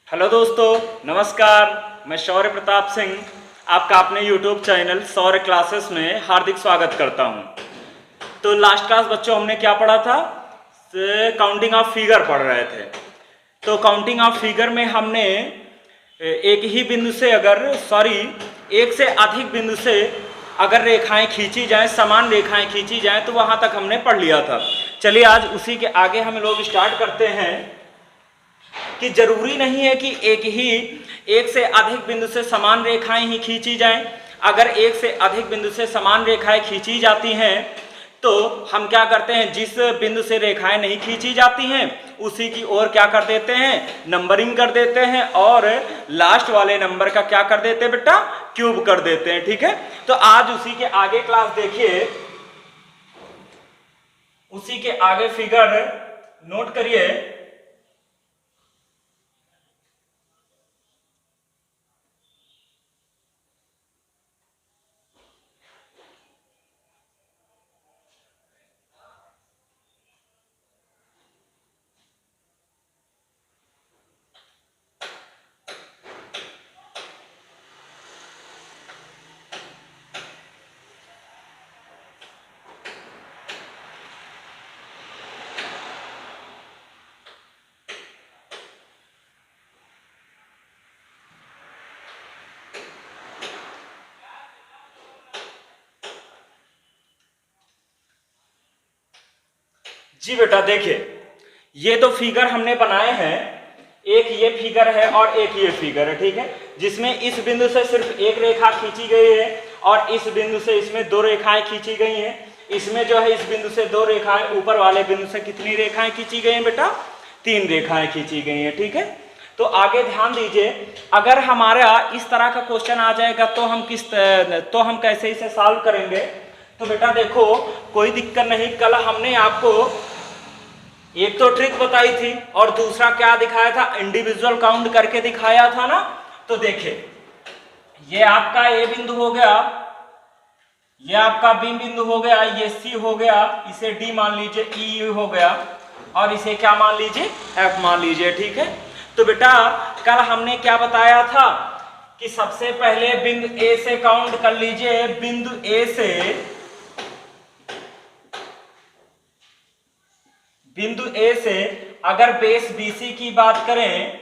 Hello दोस्तों, नमस्कार। मैं शौर्य प्रताप सिंह आपका अपने यूट्यूब चैनल शौर्य क्लासेस में हार्दिक स्वागत करता हूं। तो लास्ट क्लास बच्चों हमने क्या पढ़ा था? काउंटिंग ऑफ फिगर पढ़ रहे थे। तो काउंटिंग ऑफ फिगर में हमने एक ही बिंदु से एक से अधिक बिंदु से अगर रेखाएं खींची जाएं, समान रेखाएं खींची जाएं, तो वहां तक हमने पढ़ लिया था। चलिए आज उसी के आगे हम लोग स्टार्ट करते हैं कि जरूरी नहीं है कि एक से अधिक बिंदु से समान रेखाएं ही खींची जाएं। अगर एक से अधिक बिंदु से समान रेखाएं खींची जाती हैं तो हम क्या करते हैं, जिस बिंदु से रेखाएं नहीं खींची जाती हैं उसी की ओर क्या कर देते हैं, नंबरिंग कर देते हैं, और लास्ट वाले नंबर का क्या कर देते हैं बेटा, क्यूब कर देते हैं। ठीक है, तो आज उसी के आगे क्लास देखिए, उसी के आगे फिगर नोट करिए। जी बेटा देखिए, ये तो फिगर हमने बनाए हैं, एक ये फिगर है और एक ये फिगर है। ठीक है, जिसमें इस बिंदु से सिर्फ एक रेखा खींची गई है और इस बिंदु से इसमें दो रेखाएं खींची गई हैं। इसमें जो है इस बिंदु से दो रेखाएं, ऊपर वाले बिंदु से कितनी रेखाएं खींची गई हैं बेटा, तीन रेखाएं खींची गई हैं। ठीक है, तो आगे ध्यान दीजिए, अगर हमारा इस तरह का क्वेश्चन आ जाएगा तो हम कैसे इसे सॉल्व करेंगे। तो बेटा देखो, कोई दिक्कत नहीं, कल हमने आपको एक तो ट्रिक बताई थी और दूसरा क्या दिखाया था, इंडिविजुअल काउंट करके दिखाया था ना। तो देखिए, ये आपका ए बिंदु हो गया, ये आपका बी बिंदु हो गया, ये सी हो गया, इसे डी मान लीजिए, ई हो गया, और इसे क्या मान लीजिए, एफ मान लीजिए। ठीक है, तो बेटा कल हमने क्या बताया था कि सबसे पहले बिंदु ए से काउंट कर लीजिए। बिंदु ए से अगर बेस बीसी की बात करें,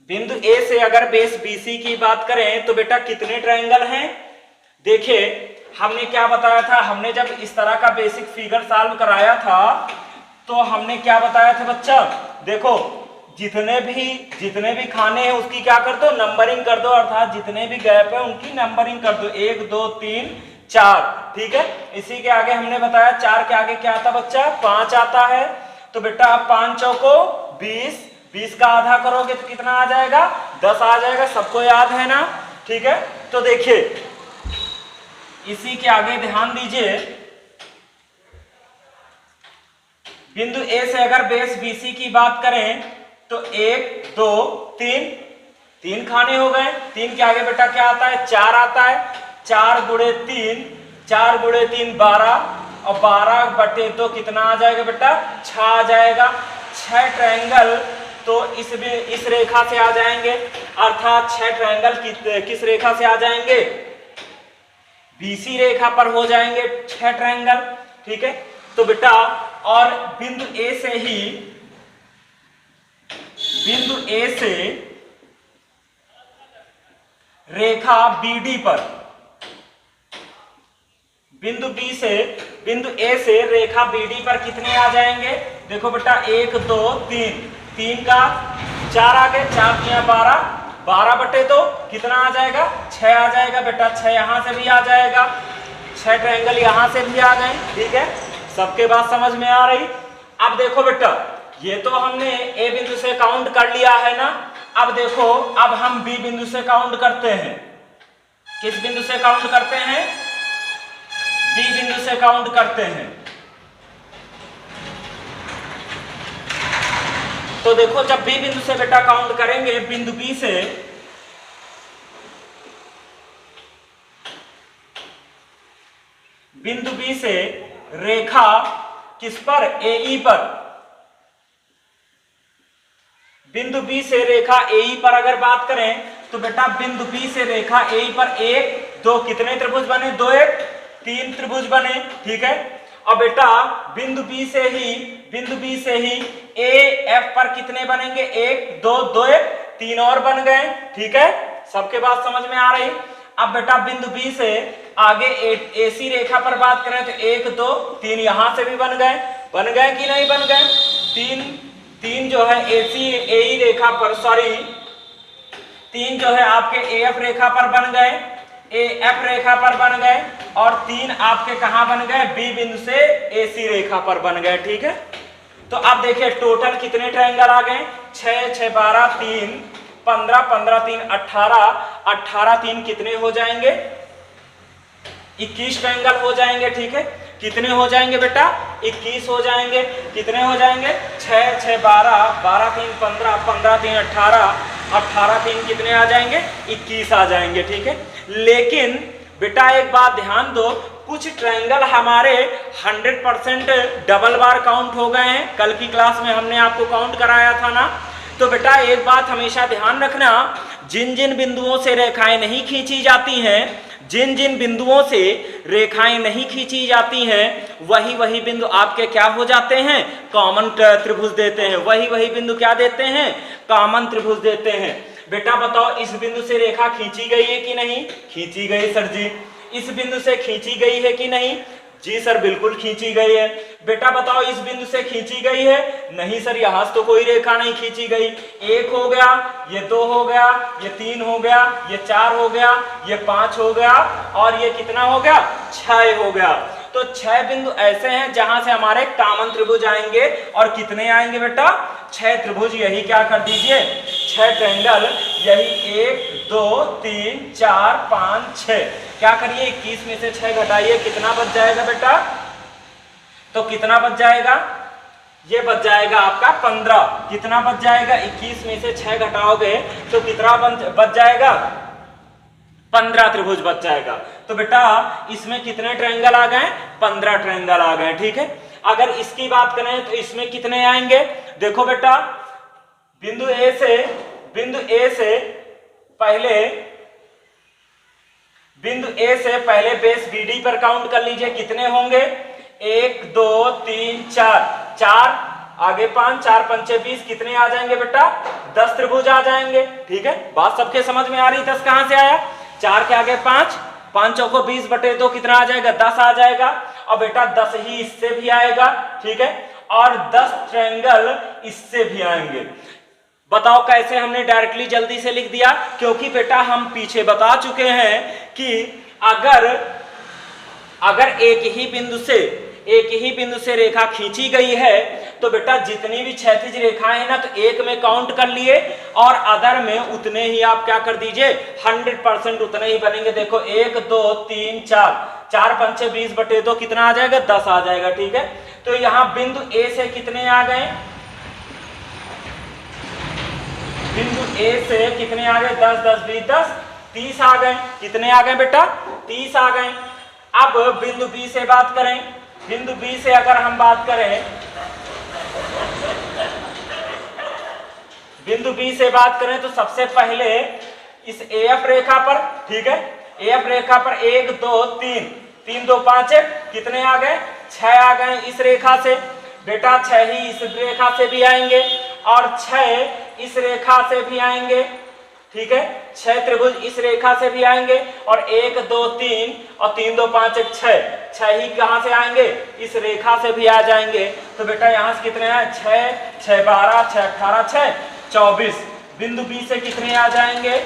बिंदु ए से अगर बेस बीसी की बात करें तो बेटा कितने ट्रायंगल हैं? देखिए हमने क्या बताया था, हमने जब इस तरह का बेसिक फिगर सॉल्व कराया था तो हमने क्या बताया था बच्चा, देखो जितने भी खाने हैं उसकी क्या कर दो, नंबरिंग कर दो, अर्थात जितने भी गैप है उनकी नंबरिंग कर दो, 1 2 3 4। ठीक है, इसी के आगे हमने बताया 4 के आगे क्या आता बच्चा, 5 आता है। तो बेटा आप 5 चौको 20, 20 का आधा करोगे तो कितना आ जाएगा, 10 आ जाएगा। सबको याद है ना? ठीक है, तो देखिए इसी के आगे ध्यान दीजिए, बिंदु ए से अगर बेस बीसी की बात करें तो 1 2 3, 3 खाने हो गए। 3 के आगे बेटा क्या आता है, 4 आता है। 4 गुणे 3, 4 गुणे 3 12, और 12 बटे 2 कितना आ जाएगा बेटा, 6 आ जाएगा। 6 ट्रायंगल तो इस रेखा से आ जाएंगे, अर्थात 6 ट्रायंगल किस रेखा से आ जाएंगे, बीसी रेखा पर हो जाएंगे 6 ट्रायंगल। ठीक है, तो बेटा और बिंदु ए से रेखा बीडी पर, बिंदु ए से रेखा बीडी पर कितने आ जाएंगे, देखो बेटा 1 2 3, 3 का 4 आ गए, 4 3 12, 12 बटे 2 कितना आ जाएगा, 6 आ जाएगा बेटा। 6 यहां से भी आ जाएगा, 6 ट्रायंगल यहां से भी आ गए। ठीक है, सबके बात समझ में आ रही? अब देखो बेटा, ये तो हमने ए बिंदु से काउंट कर लिया है ना। अब देखो, अब हम बी बिंदु से काउंट करते हैं। किस बिंदु से काउंट करते हैं, बी बिंदु से काउंट करते हैं। तो देखो जब बी बिंदु से बेटा काउंट करेंगे, बिंदु बी से रेखा किस पर, ए ई पर, बिंदु बी से रेखा ए पर अगर बात करें तो बेटा बिंदु बी से रेखा ए पर 1 2 कितने त्रिभुज बने, 2 1 3 त्रिभुज बने, ठीक है। और बेटा बिंदु बी से ही ए एफ पर कितने बनेंगे, 1 2 2 1 3 और बन गए, ठीक है। सबके बात समझ में आ रही। अब बेटा बिंदु बी से आगे एसी रेखा पर बात करें तो 1 2 3 यहां से भी बन गए कि नहीं बन गए, तीन जो है एसी एई रेखा पर, सॉरी 3 जो है आपके एएफ रेखा पर बन गए, एएफ रेखा पर बन गए, और 3 आपके कहां बन गए, बी बिंदु से एसी रेखा पर बन गए, ठीक है। तो अब देखिए टोटल कितने ट्रायंगल आ गए, 6 6 12 3 15 15 3 18 18 3 कितने हो जाएंगे, 21 ट्रायंगल हो जाएंगे, ठीक है। कितने हो जाएंगे बेटा, 21 हो जाएंगे। कितने हो जाएंगे, 6 6 12 12 3 15 15 3 18 18 3 कितने आ जाएंगे, 21 आ जाएंगे, ठीक है। लेकिन बेटा एक बात ध्यान दो, कुछ ट्रायंगल हमारे 100% डबल बार काउंट हो गए हैं। कल की क्लास में हमने आपको काउंट कराया था ना। तो बेटा एक बात हमेशा ध्यान रखना, जिन जिन बिंदुओं से रेखाएं नहीं खींची जाती हैं, जिन जिन बिंदुओं से रेखाएं नहीं खींची जाती हैं, वही बिंदु आपके क्या हो जाते हैं, कॉमन त्रिभुज देते हैं। वही बिंदु क्या देते हैं, कॉमन त्रिभुज देते हैं। बेटा बताओ इस बिंदु से रेखा खींची गई है कि नहीं, खींची गई सर जी। इस बिंदु से खींची गई है कि नहीं, जी सर बिल्कुल खींची गई है। बेटा बताओ इस बिंदु से खींची गई है, नहीं सर यहां से तो कोई रेखा नहीं खींची गई। 1 हो गया, ये 2 हो गया, ये 3 हो गया, ये 4 हो गया, ये 5 हो गया, और ये कितना हो गया, 6 हो गया। तो 6 बिंदु ऐसे हैं जहां से हमारे कॉमन त्रिभुज आएंगे। और कितने आएंगे बेटा, 6 त्रिभुज। यही क्या कर दीजिए, 6 ट्रायंगल, यही 1 2 3 4 5 6। क्या करिए, 21 में से 6 घटाइए, कितना बच जाएगा बेटा, तो कितना बच जाएगा, ये बच जाएगा आपका 15। कितना बच जाएगा, 21 में से 6 घटाओगे तो कितना बच जाएगा, 15 त्रिभुज बच जाएगा। तो बेटा इसमें कितने ट्रायंगल आ गए, 15 ट्रायंगल आ गए, ठीक है। अगर इसकी बात करें तो इसमें कितने आएंगे, देखो बेटा बिंदु ए से पहले बेस बीडी पर काउंट कर लीजिए, कितने होंगे, 1 2 3 4 आगे 5 4 5 20, कितने आ जाएंगे बेटा, 10 त्रिभुज आ जाएंगे, ठीक है। बात सबके समझ में आ रही, 10 कहां से आया, 4 के आगे 5 5 चौको 20 बटे 2 कितना आ जाएगा, 10 आ जाएगा। और बेटा 10 ही इससे भी आएगा, ठीक है, और 10 ट्रायंगल इससे भी आएंगे। बताओ कैसे हमने डायरेक्टली जल्दी से लिख दिया, क्योंकि बेटा हम पीछे बता चुके हैं कि अगर एक ही बिंदु से रेखा खींची गई है तो बेटा जितनी भी क्षैतिज रेखाएं हैं ना, तो एक में काउंट कर लिए और अदर में उतने ही आप क्या कर दीजिए, 100% उतने ही बनेंगे। देखो 1 2 3 4 4 5 20 बटे 2 कितना आ जाएगा, 10 आ जाएगा, ठीक है। तो यहाँ बिंदु ए से कितने आ गए, बिंदु ए से कितने आ गए, 10 10 20 10 30 आ गए। कितने आ गए बेटा, 30 आ गए। अब बिंदु बी से बात करें, बिंदु बी से अगर हम बात करें, बिंदु बी से बात करें तो सबसे पहले इस एएफ रेखा पर, ठीक है, एएफ रेखा पर 1 2 3 3 2 5 1 कितने आ गए, 6 आ गए इस रेखा से। बेटा 6 ही इस रेखा से भी आएंगे और 6 इस रेखा से भी आएंगे, ठीक है। 6 त्रिभुज इस रेखा से भी आएंगे और 1 2 3 और 3 2 5 1 6 ही कहां से आएंगे, इस रेखा से भी आ जाएंगे। तो बेटा यहां से कितने आए, 6 6 12 6 18 6 24। बिंदु बी से कितने आ जाएंगे,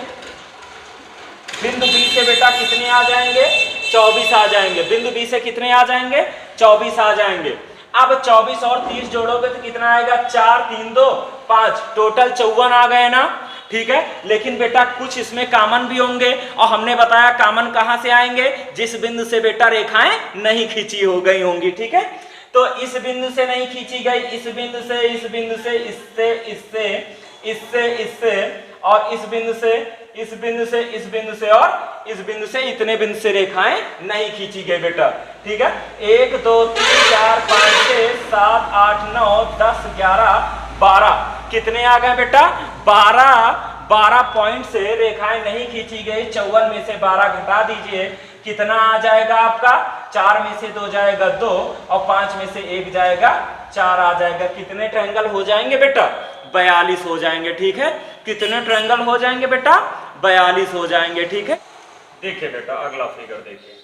बिंदु बी से बेटा कितने आ जाएंगे, 24 आ जाएंगे। बिंदु बी से कितने आ जाएंगे, 24 आ जाएंगे। अब 24 और 30 जोड़ोगे तो कितना आएगा, 4 3 2 5, टोटल 54 आ गए ना, ठीक है। लेकिन बेटा कुछ इसमें कॉमन भी होंगे और हमने बताया कॉमन कहां से आएंगे, जिस बिंदु से बेटा रेखाएं नहीं खींची हो गई होंगी, ठीक है। तो इस बिंदु से नहीं खींची गई, इस बिंदु से, इस बिंदु से, इससे, इससे, इससे, इससे, और इस बिंदु से, इस बिंदु से, इस बिंदु से और इस बिंदु से, इतने बिंदु से रेखाएं नहीं खींची गई बेटा, ठीक है। 1 2 3 4 5 6 7 8 9 10 11 12 कितने आ गए बेटा? 12 पॉइंट से रेखाएं नहीं खींची गई, 54 में से 12 घटा दीजिए, कितना आ जाएगा आपका? 4 में से 2 जाएगा 2 और 5 में से 1 जाएगा 4 आ जाएगा। कितने ट्रायंगल हो जाएंगे बेटा? 42 हो जाएंगे। ठीक है, कितने ट्रायंगल हो जाएंगे बेटा? 42 हो जाएंगे। ठीक है, देखिए बेटा अगला फिगर देखिए।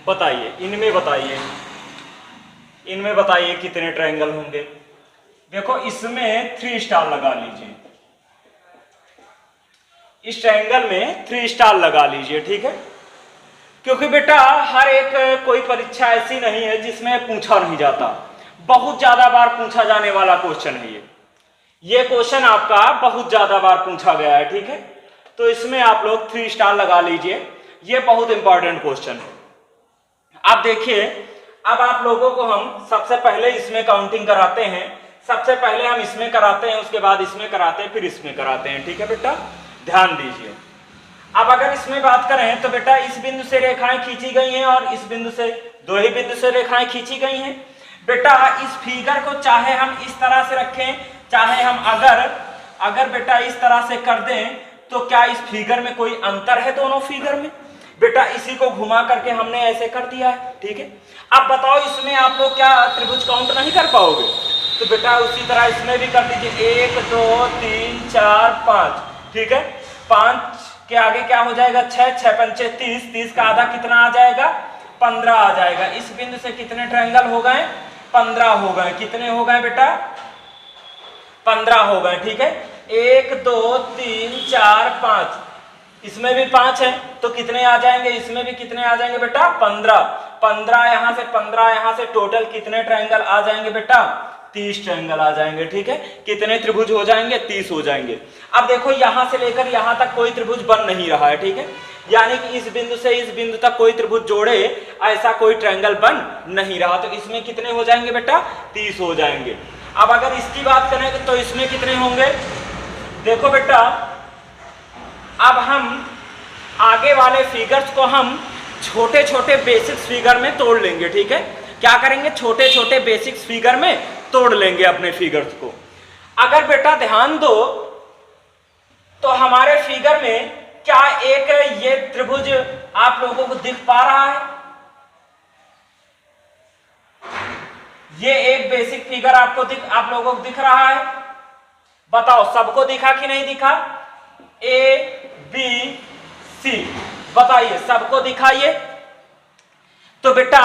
बताइए, इनमें बताइए कितने ट्रायंगल होंगे? देखो इसमें 3 स्टार लगा लीजिए, इस ट्रायंगल में 3 स्टार लगा लीजिए। ठीक है, क्योंकि बेटा हर एक कोई परीक्षा ऐसी नहीं है जिसमें पूछा नहीं जाता, बहुत ज्यादा बार पूछा जाने वाला क्वेश्चन है ये क्वेश्चन आपका बहुत ज्यादा बार पूछा गया है। ठीक है, तो इसमें आप लोग 3 स्टार लगा लीजिए, ये बहुत इंपॉर्टेंट क्वेश्चन है। अब देखिए, अब आप लोगों को हम सबसे पहले इसमें काउंटिंग कराते हैं, सबसे पहले हम इसमें कराते हैं, उसके बाद इसमें कराते हैं, फिर इसमें कराते हैं। ठीक है बेटा, ध्यान दीजिए। अब अगर इसमें बात करें तो बेटा इस बिंदु से रेखाएं खींची गई हैं और इस बिंदु से, 2 ही बिंदु से रेखाएं खींची गई हैं। बेटा इस फिगर को चाहे हम इस तरह से रखें, चाहे हम अगर बेटा इस तरह से कर दें, तो क्या इस फिगर में कोई अंतर है दोनों फिगर में? बेटा इसी को घुमा करके हमने ऐसे कर दिया है। ठीक है, अब बताओ इसमें आप लोग क्या त्रिभुज काउंट नहीं कर पाओगे? तो बेटा उसी तरह इसमें भी कर दीजिए, 1 2 3 4 5। ठीक है, 5 के आगे क्या हो जाएगा? 6, 6 पंचे 30, 30 का आधा कितना आ जाएगा? 15 आ जाएगा। इस बिंदु से कितने ट्रायंगल हो गए? 15 हो गए। कितने हो गए बेटा? 15 हो गए। ठीक है, 1 2 3 4 5, इसमें भी 5 है तो कितने आ जाएंगे? इसमें भी कितने आ जाएंगे बेटा? 15। 15 यहां से, 15 यहां से, टोटल कितने ट्रायंगल आ जाएंगे बेटा? 30 ट्रायंगल आ जाएंगे। ठीक है, कितने त्रिभुज हो जाएंगे? 30 हो जाएंगे। अब देखो यहां से लेकर यहां तक कोई त्रिभुज बन नहीं रहा है। ठीक है, यानी कि इस बिंदु से इस बिंदु तक कोई त्रिभुज जोड़े ऐसा कोई ट्रायंगल बन नहीं रहा, तो इसमें कितने हो जाएंगे बेटा? 30 हो जाएंगे। अब अगर इसकी बात करें तो इसमें कितने होंगे? देखो बेटा अब हम आगे वाले फिगर्स को हम छोटे छोटे बेसिक्स फिगर में तोड़ लेंगे। ठीक है, क्या करेंगे? छोटे छोटे बेसिक्स फिगर में तोड़ लेंगे अपने फिगर्स को। अगर बेटा ध्यान दो तो हमारे फिगर में क्या एक ये त्रिभुज आप लोगों को दिख पा रहा है? ये एक बेसिक फिगर आप लोगों को दिख रहा है? बताओ सबको दिखा कि नहीं दिखा? ए बी सी, बताइए सबको दिखाइए। तो बेटा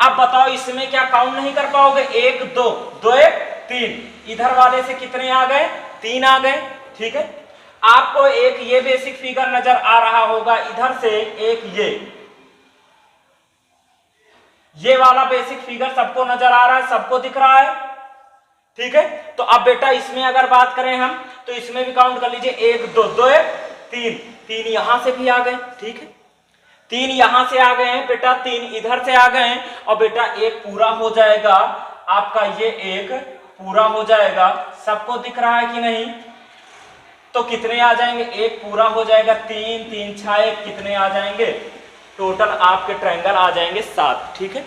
अब बताओ इसमें क्या काउंट नहीं कर पाओगे? 1 2 2 1 3, इधर वाले से कितने आ गए? 3 आ गए। ठीक है, आपको एक ये बेसिक फिगर नजर आ रहा होगा, इधर से एक ये वाला बेसिक फिगर सबको नजर आ रहा है, सबको दिख रहा है। ठीक है, तो अब बेटा इसमें अगर बात करें हम तो इसमें भी काउंट कर लीजिए, 1 2 2 1 3, 3 यहां से भी आ गए। ठीक है, 3 यहां से आ गए हैं बेटा, 3 इधर से आ गए हैं, और बेटा एक पूरा हो जाएगा आपका, ये एक पूरा हो जाएगा। सबको दिख रहा है कि नहीं? तो कितने आ जाएंगे, एक पूरा हो जाएगा 3 3 6 1 कितने आ जाएंगे, टोटल आपके ट्रायंगल आ जाएंगे 7। ठीक है,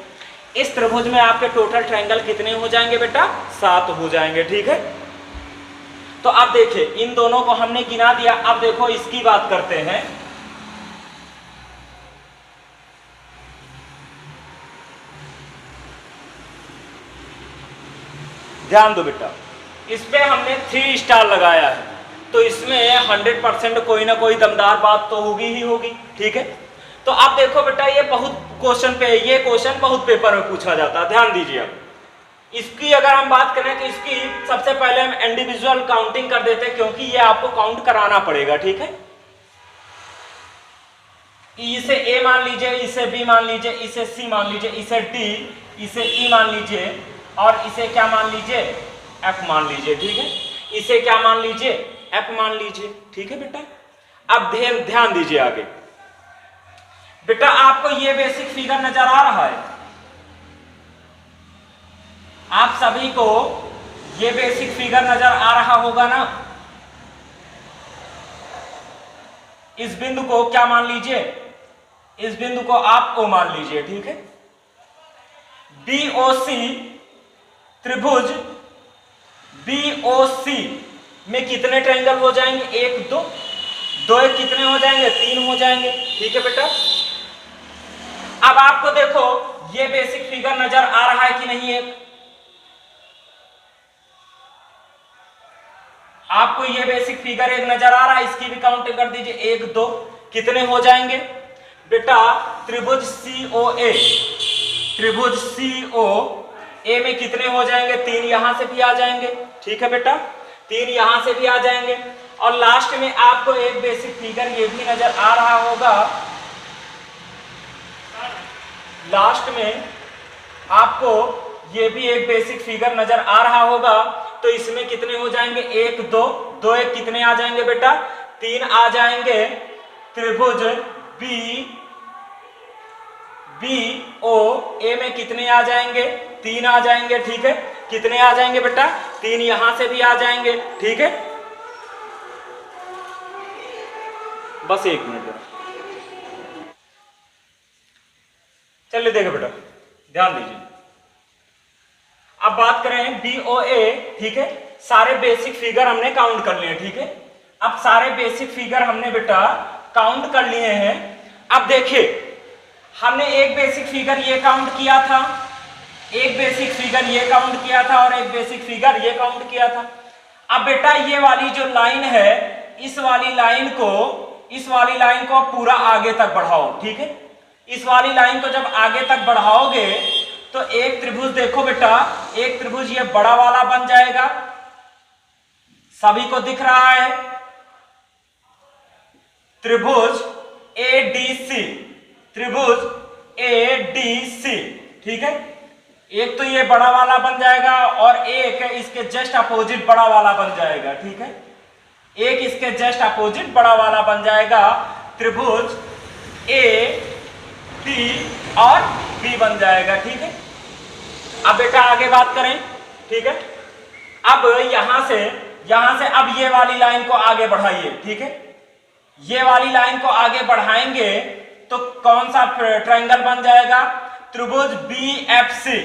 इस त्रिभुज में आपके टोटल ट्रायंगल कितने हो जाएंगे बेटा, 7 हो जाएंगे। ठीक है, तो अब देखिए इन दोनों को हमने गिना दिया। अब देखो इसकी बात करते हैं। ध्यान दो बेटा, इस पे हमने 3 स्टार लगाया है, तो इसमें 100% कोई ना कोई दमदार बात तो होगी ही होगी। ठीक है, तो आप देखो बेटा ये बहुत क्वेश्चन बहुत पेपर में पूछा जाता है। ध्यान दीजिए, अब इसकी अगर हम बात करें तो इसकी सबसे पहले हम इंडिविजुअल काउंटिंग कर देते हैं, क्योंकि ये आपको काउंट कराना पड़ेगा। ठीक है, इसे ए मान लीजिए, इसे बी मान लीजिए, इसे सी मान लीजिए, इसे डी, इसे ई मान लीजिए, और इसे क्या मान लीजिए, एफ मान लीजिए। ठीक है, इसे क्या मान लीजिए, एफ मान लीजिए। ठीक है बेटा, अब ध्यान दीजिए आगे। बेटा आपको ये बेसिक फिगर नजर आ रहा है, आप सभी को ये बेसिक फिगर नजर आ रहा होगा ना। इस बिंदु को क्या मान लीजिए, इस बिंदु को आप ओ मान लीजिए। ठीक है, बीओसी त्रिभुज बीओसी में कितने ट्रायंगल हो जाएंगे, 1 2 2 1 कितने हो जाएंगे, 3 हो जाएंगे। ठीक है बेटा, अब आपको देखो ये बेसिक फिगर नजर आ रहा है कि नहीं है, आपको ये बेसिक फिगर एक नजर आ रहा है, इसकी भी काउंटिंग कर दीजिए। 1 2 कितने हो जाएंगे बेटा, त्रिभुज सीओए, त्रिभुज सीओए में कितने हो जाएंगे, 3 यहां से भी आ जाएंगे। ठीक है बेटा, 3 यहां से भी आ जाएंगे। और लास्ट में आपको एक बेसिक फिगर ये भी नजर आ रहा होगा, लास्ट में आपको ये भी एक बेसिक फिगर नजर आ रहा होगा, तो इसमें कितने हो जाएंगे, 1 2 2 1 कितने आ जाएंगे बेटा, 3 आ जाएंगे। त्रिभुज बीओ ए में कितने आ जाएंगे, 3 आ जाएंगे। ठीक है, कितने आ जाएंगे बेटा, 3 यहां से भी आ जाएंगे। ठीक है, बस 1 मिनट चलिए देखो बेटा, ध्यान दीजिए। अब बात करें बीओए। ठीक है, सारे बेसिक फिगर हमने काउंट कर लिए। ठीक है, अब सारे बेसिक फिगर हमने बेटा काउंट कर लिए हैं। अब देखिए हमने एक बेसिक फिगर ये काउंट किया था, एक बेसिक फिगर ये काउंट किया था, और एक बेसिक फिगर ये काउंट किया था। अब बेटा ये वाली जो लाइन है, इस वाली लाइन को पूरा आगे तक बढ़ाओ। ठीक है, इस वाली लाइन को जब आगे तक बढ़ाओगे तो एक त्रिभुज देखो बेटा, एक त्रिभुज ये बड़ा वाला बन जाएगा, सभी को दिख रहा है, त्रिभुज एडीसी, त्रिभुज एडीसी। ठीक है, एक तो ये बड़ा वाला बन जाएगा और एक इसके जस्ट अपोजिट बड़ा वाला बन जाएगा। ठीक है, एक इसके जस्ट अपोजिट बड़ा वाला बन जाएगा, त्रिभुज ए डी और बी बन जाएगा। ठीक है, अब बेटा आगे बात करें। ठीक है, अब यहां से अब ये वाली लाइन को आगे बढ़ाइए। ठीक है, ये वाली लाइन को आगे बढ़ाएंगे तो कौन सा ट्रायंगल बन जाएगा, त्रिभुज बीएफसी,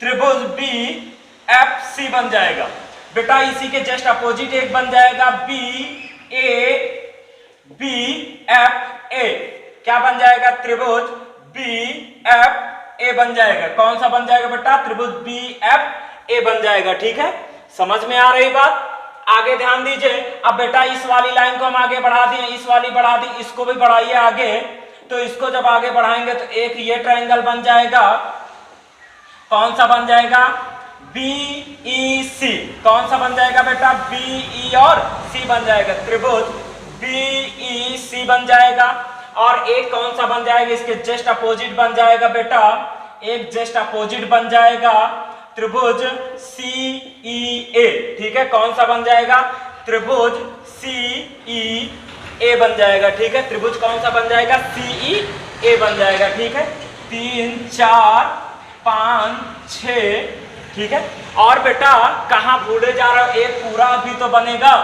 त्रिभुज बीएफसी बन जाएगा। बेटा इसी के जस्ट अपोजिट एक बन जाएगा बी एफ ए, क्या बन जाएगा, त्रिभुज BFA बन जाएगा। कौन सा बन जाएगा बेटा, त्रिभुज BFA बन जाएगा। ठीक है, समझ में आ रही बात, आगे ध्यान दीजिए। अब बेटा इस वाली लाइन को हम आगे बढ़ा दिए, इस वाली बढ़ा दी, इसको भी बढ़ाइए आगे। तो इसको जब आगे बढ़ाएंगे तो एक ये ट्रायंगल बन जाएगा, कौन सा बन जाएगा, BEC। कौन सा बन जाएगा बेटा, BE और C बन जाएगा, त्रिभुज BEC बन जाएगा। और एक कौन सा बन जाएगा, इसके जस्ट अपोजिट बन जाएगा बेटा, एक जस्ट अपोजिट बन जाएगा, त्रिभुज CEA। ठीक है, कौन सा बन जाएगा, त्रिभुज CEA बन जाएगा। ठीक है, त्रिभुज कौन सा बन जाएगा, CEA बन जाएगा। ठीक है, 3 4 5 6। ठीक है, और बेटा कहां भूले जा रहे हो, एक पूरा भी तो बनेगा,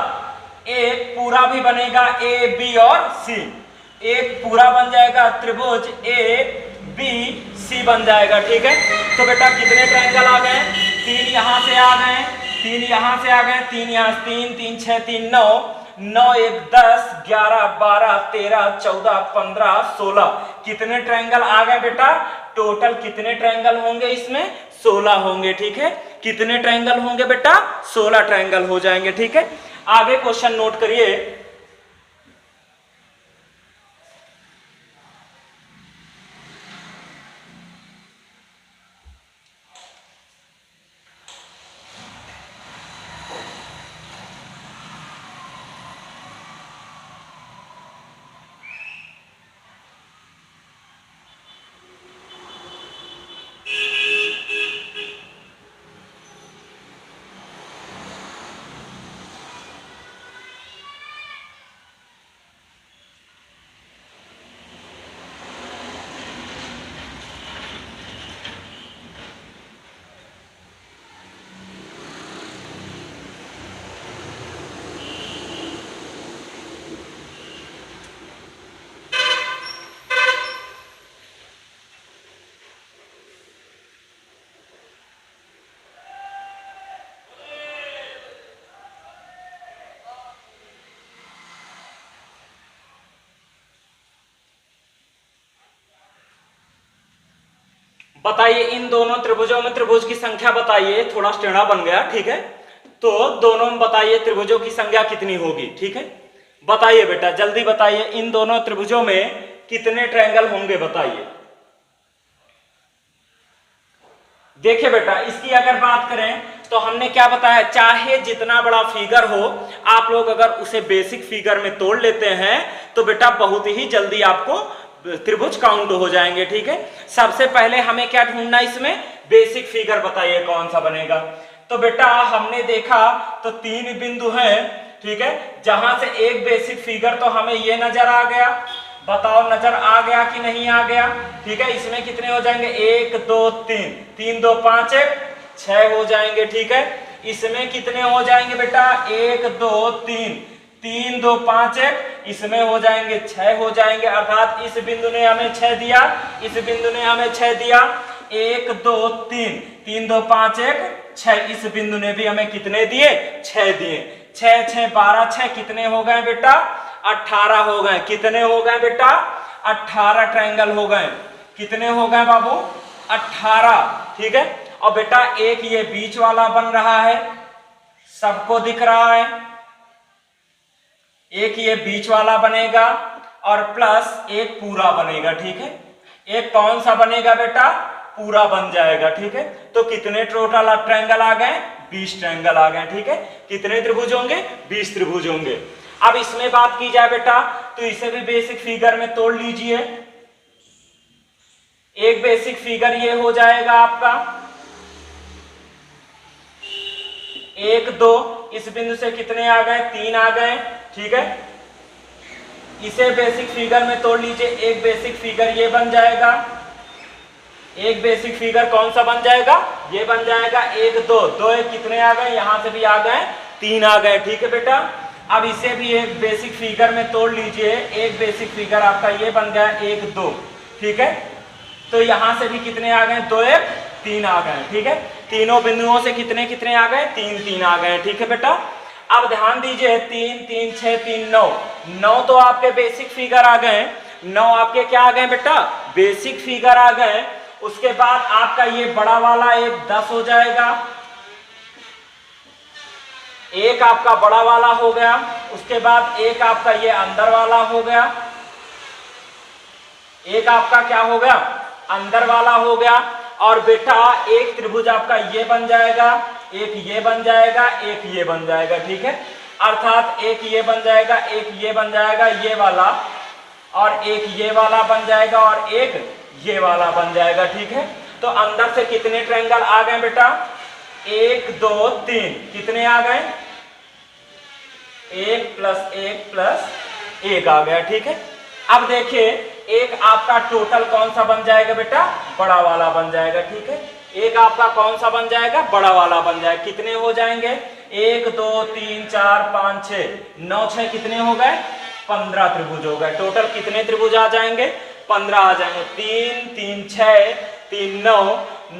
एक पूरा भी बनेगा ए बी और सी, एक पूरा बन जाएगा त्रिभुज ए बी सी बन जाएगा, ठीक है। तो बेटा कितने ट्रायंगल आ गए, 3 यहां से आ गए, 3 यहां से आ गए, 3 यहां, 3 3 6 3 9, 9 1 10 11 12 13 14 15 16, कितने ट्रायंगल आ गए बेटा, टोटल कितने ट्रायंगल होंगे इसमें, 16 होंगे, ठीक है। कितने ट्रायंगल होंगे बेटा, 16 ट्रायंगल हो जाएंगे, ठीक है। आगे क्वेश्चन नोट करिए। बताइए इन दोनों त्रिभुजों में त्रिभुज की संख्या बताइए, थोड़ा टेढ़ा बन गया, ठीक है। तो दोनों में बताइए त्रिभुजों की संख्या कितनी होगी, ठीक है। बताइए बेटा जल्दी बताइए, इन दोनों त्रिभुजों में कितने ट्रायंगल होंगे बताइए। देखिए बेटा इसकी अगर बात करें तो हमने क्या बताया, चाहे जितना बड़ा फिगर हो, आप लोग अगर उसे बेसिक फिगर में तोड़ लेते हैं तो बेटा बहुत ही जल्दी आपको त्रिभुज काउंट हो जाएंगे, ठीक है। सबसे पहले हमें क्या ढूंढना, इसमें बेसिक फिगर बताइए कौन सा बनेगा। तो बेटा हमने देखा तो 3 बिंदु हैं, ठीक है, जहां से एक बेसिक फिगर तो हमें ये नजर आ गया, बताओ नजर आ गया कि नहीं आ गया, ठीक है। इसमें कितने हो जाएंगे, 1 2 3, 3 2 5 1 6 हो जाएंगे, ठीक है। इसमें कितने हो जाएंगे बेटा, 1 2 3, 3 2 5 1, इसमें हो जाएंगे 6 हो जाएंगे, अर्थात इस बिंदु ने हमें 6 दिया, इस बिंदु ने हमें 6 दिया, 1 2 3, 3 2 5 1 6, इस बिंदु ने भी हमें कितने दिए, 6 दिए, 6 6 12 6 कितने हो गए बेटा, 18 हो गए। कितने हो गए बेटा, 18 ट्रायंगल हो गए। कितने हो गए बाबू, 18, ठीक है। और बेटा एक ये बीच वाला बन रहा है, सबको दिख रहा है, एक ये बीच वाला बनेगा और प्लस एक पूरा बनेगा, ठीक है। एक कौन सा बनेगा बेटा, पूरा बन जाएगा, ठीक है। तो कितने टोटल ट्रायंगल आ गए, 20 ट्रायंगल आ गए, ठीक है। कितने त्रिभुज होंगे, 20 त्रिभुज होंगे। अब इसमें बात की जाए बेटा तो इसे भी बेसिक फिगर में तोड़ लीजिए। एक बेसिक फिगर ये हो जाएगा आपका 1 2, इस बिंदु से कितने आ गए, 3 आ गए, ठीक है। इसे बेसिक फिगर में तोड़ लीजिए, एक बेसिक फिगर ये बन जाएगा, एक बेसिक फिगर कौन सा बन जाएगा, ये बन जाएगा 1 2 2 कितने आ गए, यहां से भी आ गए 3 आ गए, ठीक है बेटा। अब इसे भी एक बेसिक फिगर में तोड़ लीजिए, एक बेसिक फिगर आपका ये बन गया 1 2, ठीक है। तो यहां से भी कितने आ गए, 2 1 3 आ गए, ठीक है। तीनों बिंदुओं से कितने कितने आ गए, 3 3 आ गए, ठीक है बेटा। अब ध्यान दीजिए 3 3 6 3 9, 9 तो आपके बेसिक फिगर आ गए, 9 आपके क्या आ गए बेटा, बेसिक फिगर आ गए। उसके बाद आपका ये बड़ा वाला एक 10 हो जाएगा, एक आपका बड़ा वाला हो गया, उसके बाद एक आपका ये अंदर वाला हो गया, एक आपका क्या हो गया, अंदर वाला हो गया। और बेटा एक त्रिभुज आपका ये बन जाएगा, एक ये बन जाएगा, एक ये बन जाएगा, ठीक है। अर्थात एक ये बन जाएगा, एक ये बन जाएगा, ये वाला, और एक ये वाला बन जाएगा और एक ये वाला बन जाएगा, ठीक है। तो अंदर से कितने ट्रायंगल आ गए बेटा, 1 2 3, कितने आ गए, 1 + 1 + 1 आ गया, ठीक है। अब देखिए एक आपका टोटल कौन सा बन जाएगा बेटा, बड़ा वाला बन जाएगा, ठीक है। एक आपका कौन सा बन जाएगा, बड़ा वाला बन जाएगा। कितने हो जाएंगे, 1 2 3 4 5 6 9 6 कितने हो गए? 15 त्रिभुज हो गए। टोटल कितने त्रिभुज आ जाएंगे? 15 आ जाएंगे। 3 3 6 3 9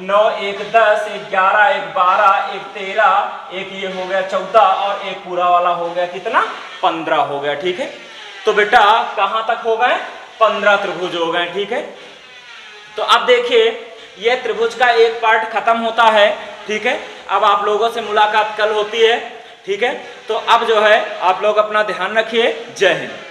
9 1 10 1 11 1 12 1 13 एक ये हो गया 14 और एक पूरा वाला हो गया कितना? 15 हो गया। ठीक है, तो बेटा कहां तक हो गए? 15 त्रिभुज हो गए। ठीक है, तो अब देखिए ये त्रिभुज का एक पार्ट खत्म होता है। ठीक है, अब आप लोगों से मुलाकात कल होती है। ठीक है, तो अब जो है आप लोग अपना ध्यान रखिए। जय हिंद।